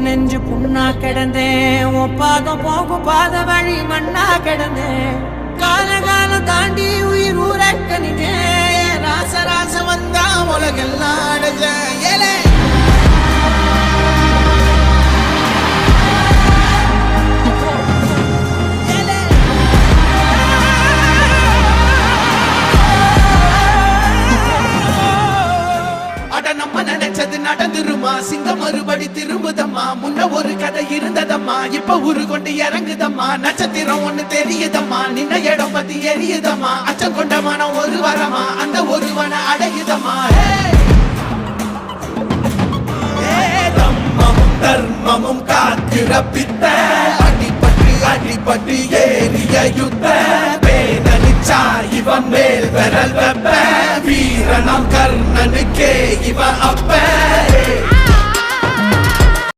நெஞ்சு புண்ணா கிடந்தேன், ஒப்பாதம் போகும் பாத வழி மண்ணா கிடந்தேன். காலம் தாண்டி உயிர் ஊரக்கணினேன், ராச ராச வந்தா உலகெல்லாம் அடைஞ்சேன். ஏலே நம்ம நினைச்சது நடந்துருமா, சிங்கம் மறுபடி திரும்புதம்மா. முன்ன ஒரு கதை இருந்ததம்மா, இப்ப ஊரு கொண்டு இறங்குதம்மா. நட்சத்திரம் ஒண்ணு தெரியுதம்மா, நின்ன இடம் பத்தி எரியுதம்மா. அச்சம் கொண்ட மனம் ஒரு வரமா, அந்த ஒருவன அடையுதம்மா. தம்மமும் தர்மமும் காத்திர பித்த, அடிபட்டு ஏறிய யுத்த. வேதனிச்சா இவன் மேல் விரல் வெப்ப, வீரனாம் கர்ணனுக்கே இவன் அப்ப.